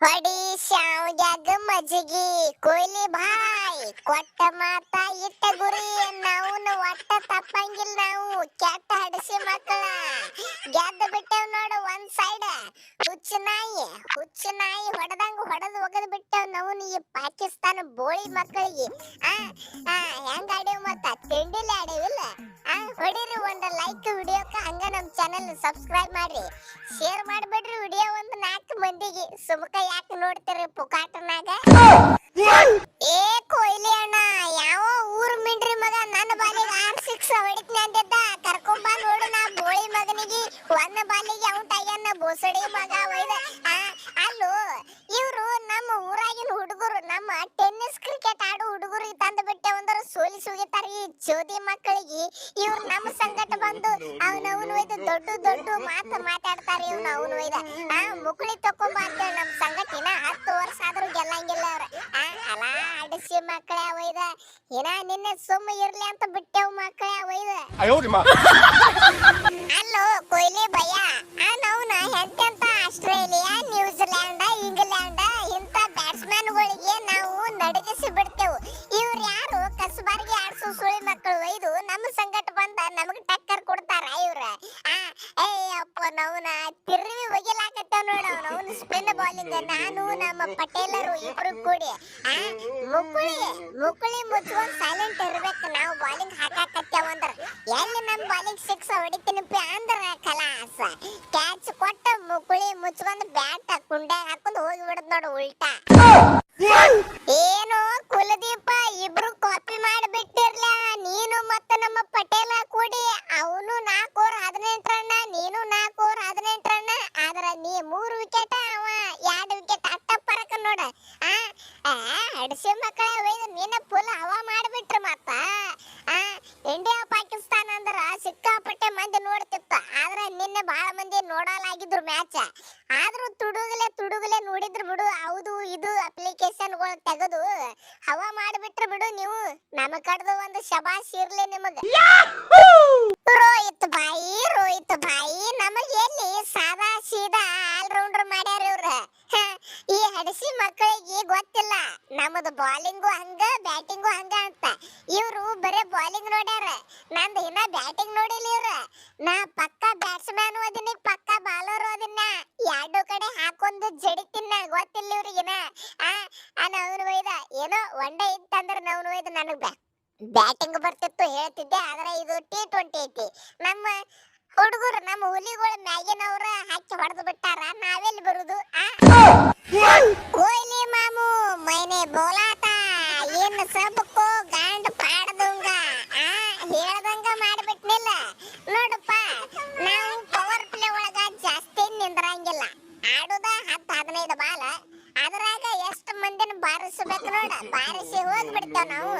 ಹೊಡಿ ಶಾವ್ಗ್ಯಾಗ ಮಜ್ಜಿಗಿ ಕೊಯ್ಲಿ ಭಾಯ್ ಕೊಟ್ಟ ಮಾತ ಇಟ್ಟ ಗುರಿ ನಾವು ಒಟ್ಟ ತಪ್ಪಂಗಿಲ್ಲ ನಾವು ಕೆಟ್ಟ ಹಡಸಿ ಮಕ್ಕಳ ಗೆದ್ದ ಬಿಟ್ಟೆವ್ ನೋಡು ಒಂದ್ ಸೈಡ್ ಹುಚ್ಚ ನಾಯಿ ಹೊಡೆದಂಗ ಹೊಡೆದು ಒಗದ್ ಬಿಟ್ಟೆವ್ ನಾವು ಈ ಪಾಕಿಸ್ತಾನ ಬೋಳಿ ಮಕ್ಕಳಿಗೆ ಹೆಂಗ ಆಡೇವ್ ಮತ್ತ ತಿಂಡಿಲಿ ಆಡೇವಿಲ್ಲ ಹೊಡಿರಿ ಒಂದ್ ಲೈಕ್ ವಿಡಿಯೋಕ್ಕ ಹಂಗ ನಮ್ ಚಾನೆಲ್ ಸಬ್ಸ್ಕ್ರೈಬ್ ಮಾಡ್ರಿ ಶೇರ್ ಮಾಡ್ಬಿಡ್ರಿ ವಿಡಿಯೋ ಒಂದು 4 ಮಂದಿಗೆ ಸುಮಕ ಯಾಕೆ ನೋಡ್ತೀರಿ ಪುಕಾಟನಾಗ ಏ ಕೊಯ್ಲಿ ಅಣ್ಣ ಯಾವ ಊರ್ ಮಿಂಡ್ರಿ ಮಗ ನನ್ನ ಬಾಲಿಗೆ 6 ಹೊಡಿತೀನಿ ಅಂದಿದ್ದ ಕರ್ಕೊಂಡ್ ಬಾ ನೋಡು ನಾ ಬೋಳಿ ಮಗನಿಗೆ ಒಂದ ಬಾಲಿಗೆ ಔಟ್ ಆಗ್ಯಾನ ಬೋಸಡಿ ಮಗ ಒಯ್ದ ಅಲ್ಲೋ ಇವ್ರು ನಮ್ಮ ಊರಾಗಿನ ಹುಡುಗರು ನಮ್ಮ ಟೆನ್ನಿಸ್ ಕ್ರಿಕೆಟ್ ಆಡೋ ಹುಡುಗರಿಗೆ ತಂದು ಬಿಟ್ಟೆ ಒಂದರ ಸೋಲಿ ಸುಗಿತಾರ ಈ ಚೋದಿ ಮಕ್ಕಳಿಗೆ ಇವ್ರು ನಮ್ಮ ಸಂಗಟ ಬಂದು ಅವನವನು ಒಯ್ದು ದೊಡ್ಡ ಮಾತಾಡ್ತಾರೆ ಅವನು ಒಯ್ದ ಮುಕುಳಿ ತಕೊಂಬ ಅಂತೇಳಿ ನಮ್ಮ ಸಂಗಟಿನ 10 ವರ್ಷ ಆದ್ರೂ ಗೆಲ್ಲಂಗಿಲ್ಲ ಅವ್ರ ಅಲ ಅಡಿಸಿ ಮಕ್ಕಳೇ ಒಯ್ದ ನಿನ್ನೆ ಸುಮ್ಮ ಇರ್ಲಿ ಅಂತ ಬಿಟ್ಟೆವ್ ಮಕ್ಕಳೇ ಒಯ್ದ ಅಲ್ಲೋ ಕೊಯ್ಲಿ ಭಯ ನಾವ್ನ ಎಂತೆಂತ ಆಸ್ಟ್ರೇಲಿಯಾ ನ್ಯೂಜಿಲ್ಯಾಂಡ್ ಇಂಗ್ಲೆಂಡ್ ಇಂತ ಬ್ಯಾಟ್ಸ್ಮನ್ಗಳಿಗೆ ನಾವು ನಡಗಿಸಿ ಬಿಡ್ತೇವು ಇವ್ರು ಯಾರು ಕಸಬಾರಿಗೆ ಆಡ್ಸೋ ಸುಳಿ ಮಕ್ಕಳು ಒಯ್ದು ನಮ್ಮ ಸಂಗಟ ಬಂದ ನಮಗ್ ಟಕ್ಕರ್ ಕೊಡ್ತಾರ ಇವ್ರ ಅಪ್ಪ ನಾವ್ನ ತಿರುವಿ ಒಗಿಲಾಕತ್ತೇವ್ ನೋಡ ಅವ್ನು ಸ್ಪಿನ್ ಬಾಲಿಂಗ್ ನಾನು ನಮ್ಮ ಪಟೇಲರು ಇಬ್ರು ಕೂಡಿ ಮುಕುಳಿ ಮುಚ್ಕೊಂಡ್ ಸೈಲೆಂಟ್ ಇರ್ಬೇಕು ನಾವು ಬಾಲಿಂಗ್ ಹಾಕಾಕತ್ತೇವ ಅಂದ್ರ ಎಲ್ಲಿ ನಮ್ ಬಾಲಿಂಗ್ 6 ಹೊಡಿತೀನಿ ಅಂದ್ರ ಕಲಾಸ ಕ್ಯಾಚ್ ಕೊಟ್ಟ ಮುಕುಳಿ ಮುಚ್ಕೊಂಡ್ ಬ್ಯಾಟ್ ಕುಂಡೆ ಹಾಕೊಂಡ್ ಹೋಗಿ ಬಿಡದ್ ನೋಡು ಉಲ್ಟಾ ಏನು ಕುಲದೀಪ ಇಬ್ರು ಕಾಪಿ ಮಾಡಿಬಿಟ್ಟಿರ್ಲ ನೀನು ಮತ್ತೆ ನಮ್ಮ ಪಟೇಲ ಕೂಡಿ ಅವನು 4 ಓವರ್ 18 ರನ್ ನೀನು 4 ಓವರ್ 18 ರನ್ ಆದ್ರ ನೀ 3 ವಿಕೆಟ್ ಅವ 2 ವಿಕೆಟ್ ಅಟ್ಟ ಪರಕ ನೋಡ ಹಡಸಿ ಮಕ್ಕಳ ಒಯ್ದು ನೀನ ಫುಲ್ ಹವಾ ಮಾಡಿಬಿಟ್ರು ಮತ್ತ ಇಂಡಿಯಾ ಪಾಕಿಸ್ತಾನ ಅಂದ್ರ ಸಿಕ್ಕಾಪಟ್ಟೆ ಮಂದಿ ನೋಡ್ತಿತ್ತು ಆದ್ರ ನಿನ್ನೆ ಬಹಳ ಮಂದಿ ನೋಡಲಾಗಿದ್ರು ಮ್ಯಾಚ್ ಆದ್ರೂ ತುಡುಗಲೆ ನೋಡಿದ್ರು ಬಿಡು ಹೌದು ಇದು ಅಪ್ಲಿಕೇಶನ್ಗಳು ತೆಗೆದು ಹವಾ ಮಾಡಿಬಿಟ್ರು ಬಿಡು ನೀವು ನಮ್ಮ ಕಡ್ದು ಒಂದು ಶಬಾಷ್ ಇರ್ಲಿ ನಿಮಗ ರೋಹಿತ್ ಭಾಯಿ ನಮಗೆ ಎಲ್ಲಿ ಸಾದಾ ಸೀದಾ ಆಲ್ರೌಂಡರ್ ಮಾಡ್ಯಾರ ಇವ್ರ ಈ ಹಡಸಿ ಮಕ್ಕಳಿಗೆ ಗೊತ್ತಿಲ್ಲ ನಮ್ಮದು ಬಾಲಿಂಗು ಹಂಗ ಬ್ಯಾಟಿಂಗು ಹಂಗ ಅಂತ ಇವ್ರು ಬರೇ ಬಾಲಿಂಗ್ ನೋಡ್ಯಾರ ನಂದು ಇನ್ನ ಬ್ಯಾಟಿಂಗ್ ನೋಡಿಲ್ಲ ಇವ್ರ ನಾ ಪಕ್ಕ ಬ್ಯಾಟ್ಸ್ಮನ್ ಓದಿನಿ ಪಕ್ಕ ಬಾಲರ್ ಓದಿನ 2 ಕಡೆ ಹಾಕೊಂದು ಜಡಿತಿನ ಗೊತ್ತಿಲ್ಲ ಇವ್ರಿಗಿನ ಅವನು ಒಯ್ದ ಏನೋ ಒನ್ ಡೇ ಇತ್ತಂದ್ರ ನಾವು ಒಯ್ದ ನನಗ ಬ್ಯಾಟಿಂಗ್ ಬರ್ತಿತ್ತು ಹೇಳ್ತಿದ್ದೆ ಆದ್ರೆ ಇದು T20 ಐತಿ ನಮ್ಮ ಹುಡುಗರು ನಮ್ಮ ಹುಲಿಗಳು ಮ್ಯಾಗಿನವ್ರ ಹಾಕಿ ಹೊಡೆದು ಬಿಟ್ಟಾರ ನಾವೆಲ್ಲಿ ಬರುದು ಕೊಯ್ಲಿ ಮಾಮು ಮೈನೆ ಬೋಲಾತ ಏನ್ ಸಬಕೋ ಗಾಂಡ್ ಪಾಡದಂಗ ಹೇಳ್ದಂಗ ಮಾಡ್ಬಿಟ್ನಿಲ್ಲ ನೋಡಪ್ಪ ನಾವು ಪವರ್ ಪ್ಲೇ ಒಳಗ ಜಾಸ್ತಿ ನಿಂದ್ರಂಗಿಲ್ಲ ಆಡುದ 10-15 ಬಾಲ ಅದ್ರಾಗ ಎಷ್ಟು ಮಂದಿನ ಬಾರಿಸಬೇಕು ನೋಡ ಬಾರಿಸಿ ಹೋಗ್ಬಿಡ್ತೇವ್ ನಾವು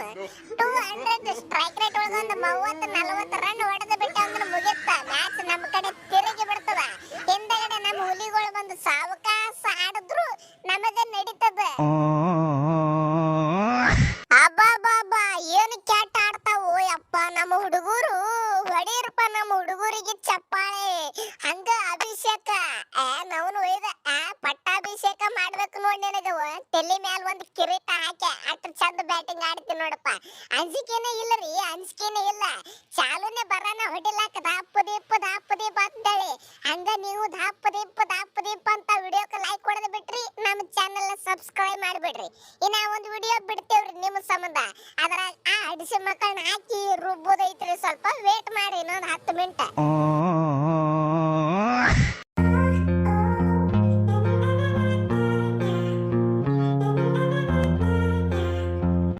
200 ಸ್ಟ್ರೈಕ್ ರೇಟ್ ಒಳಗ ಒಂದು 30-40 ರನ್ ಹೊಡೆದು ಬಿಟ್ಟೆ ಅಂದ್ರೆ ಮುಗಿತ್ತ ಮ್ಯಾಚ್ ನಮ್ಮ ಕಡೆ ತಿರುಗಿ ಬಿಡ್ತದ ಹಿಂದಗಡೆ ನಮ್ಮ ಹುಲಿಗಳು ಬಂದು ಸಾವಕಾಶ ಆಡಿದ್ರು ನಮಗೆ ನಡೀತದ ಅಬ್ಬಾ ಏನು ಕ್ಯಾಟ್ ಆಡ್ತಾವು ಯಪ್ಪ ನಮ್ಮ ಹುಡುಗರು ಹೊಡೀರಪ್ಪ ನಮ್ಮ ಹುಡುಗರಿಗೆ ಚಪ್ಪಾಳೆ ಹಂಗ ಅಭಿಷೇಕ ನಾವ್ನು ಒಯ್ದ ಪಟ್ಟಾಭಿಷೇಕ ಮಾಡ್ಬೇಕು ನೋಡಿ ನನಗ ತಲೆ ಮ್ಯಾಲ ಒಂದು ಕಿರೀಟ ಹಾಕಿ ಅಷ್ಟು ಚಂದ ಬ್ಯಾಟಿಂಗ್ ಆಡ್ತೀನಿ ನೋಡಪ್ಪ ಅಂಜಿಕೆನೇ ಇಲ್ಲ ಚಾಲುನೆ ಬರಾನ ಹೊಡಿಲಾಕ ದಾಪ ದೀಪ ಅಂತೇಳಿ ಹಂಗ ನೀವು ದಾಪ ದೀಪ ಅಂತ ವಿಡಿಯೋಕ್ಕೆ ಲೈಕ್ ಹೊಡೆದು ಬಿಟ್ರಿ ನಮ್ಮ ಚಾನೆಲ್ ಸಬ್ಸ್ಕ್ರೈಬ್ ಮಾಡಿಬಿಡ್ರಿ ಇನ್ನ ಒಂದು ವಿಡಿಯೋ ಬಿಡ್ತೇವ್ರಿ ನಿಮ್ಮ ಸಂಬಂಧ ಅದ್ರಾಗ ಹಡಿಸಿ ಮಕ್ಕಳನ್ನ ಹಾಕಿ ರುಬ್ಬೋದೈತ್ರಿ ಸ್ವಲ್ಪ ವೇಟ್ ಮಾಡಿ ಇನ್ನೊಂದು 10 ಮಿನಿಟ್